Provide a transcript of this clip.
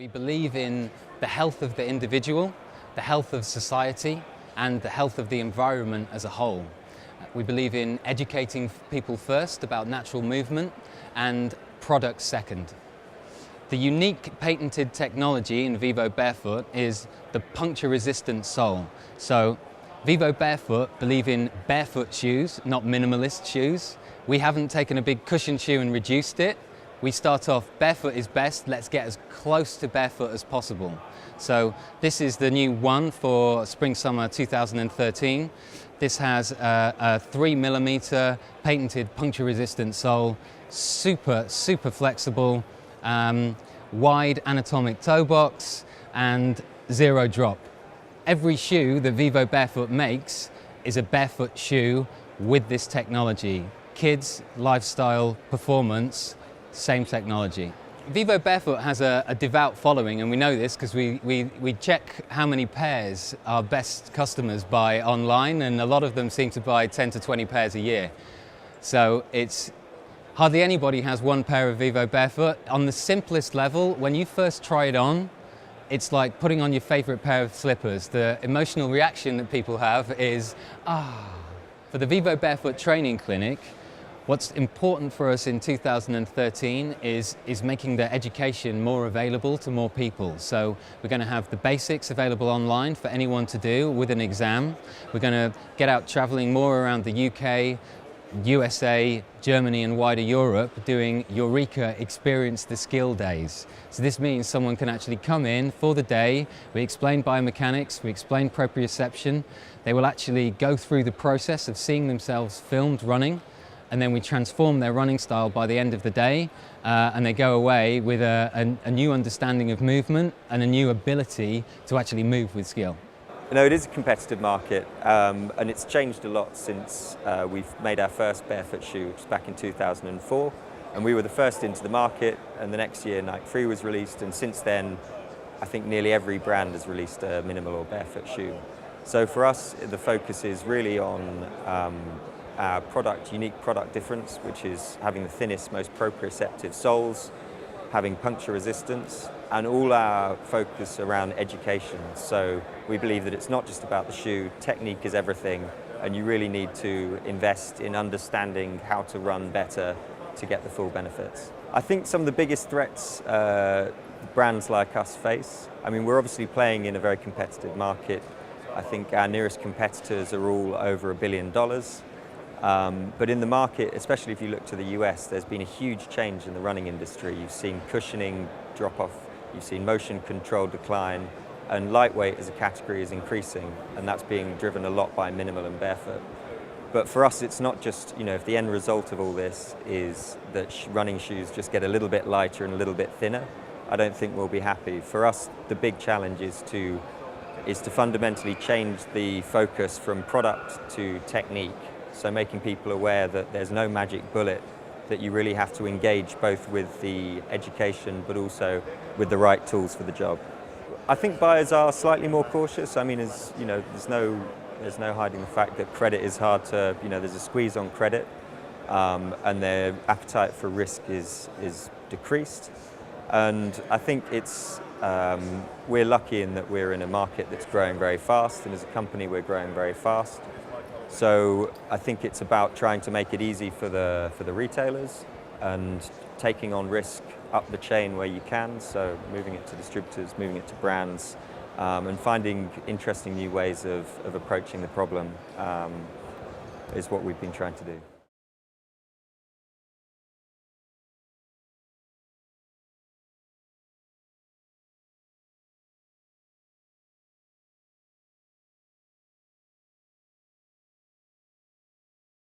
We believe in the health of the individual, the health of society, and the health of the environment as a whole. We believe in educating people first about natural movement and products second. The unique patented technology in Vivo Barefoot is the puncture-resistant sole. So Vivo Barefoot believe in barefoot shoes, not minimalist shoes. We haven't taken a big cushion shoe and reduced it. We start off barefoot is best, let's get as close to barefoot as possible. So this is the new one for spring-summer 2013. This has a 3mm patented puncture-resistant sole, super flexible, wide anatomic toe box and zero drop. Every shoe that Vivo Barefoot makes is a barefoot shoe with this technology. Kids, lifestyle, performance, same technology. Vivo Barefoot has a devout following, and we know this because we check how many pairs our best customers buy online, and a lot of them seem to buy 10 to 20 pairs a year. So it's hardly anybody has one pair of Vivo Barefoot. On the simplest level, when you first try it on, it's like putting on your favorite pair of slippers. The emotional reaction that people have is, ah. For the Vivo Barefoot Training Clinic, what's important for us in 2013 is making the education more available to more people. So we're going to have the basics available online for anyone to do with an exam. We're going to get out traveling more around the UK, USA, Germany and wider Europe doing Eureka Experience the Skill Days. So this means someone can actually come in for the day, we explain biomechanics, we explain proprioception, they will actually go through the process of seeing themselves filmed running, and then we transform their running style by the end of the day, and they go away with a new understanding of movement and a new ability to actually move with skill. You know, it is a competitive market, and it's changed a lot since we've made our first barefoot shoe, which was back in 2004. And we were the first into the market, and the next year Nike Free was released, and since then I think nearly every brand has released a minimal or barefoot shoe. So for us, the focus is really on our unique product difference, which is having the thinnest, most proprioceptive soles, having puncture resistance, and all our focus around education. So we believe that it's not just about the shoe, technique is everything, and you really need to invest in understanding how to run better to get the full benefits. I think some of the biggest threats brands like us face, I mean, we're obviously playing in a very competitive market. I think our nearest competitors are all over $1 billion. But in the market, especially if you look to the US, there's been a huge change in the running industry. You've seen cushioning drop off, you've seen motion control decline, and lightweight as a category is increasing, and that's being driven a lot by minimal and barefoot. But for us, it's not just, you know, if the end result of all this is that running shoes just get a little bit lighter and a little bit thinner, I don't think we'll be happy. For us, the big challenge is to fundamentally change the focus from product to technique. So making people aware that there's no magic bullet, that you really have to engage both with the education but also with the right tools for the job. I think buyers are slightly more cautious. I mean, as you know, there's no hiding the fact that credit is hard to, you know, there's a squeeze on credit, and their appetite for risk is decreased. And I think we're lucky in that we're in a market that's growing very fast, and as a company we're growing very fast. So I think it's about trying to make it easy for the retailers and taking on risk up the chain where you can, so moving it to distributors, moving it to brands, and finding interesting new ways of approaching the problem is what we've been trying to do.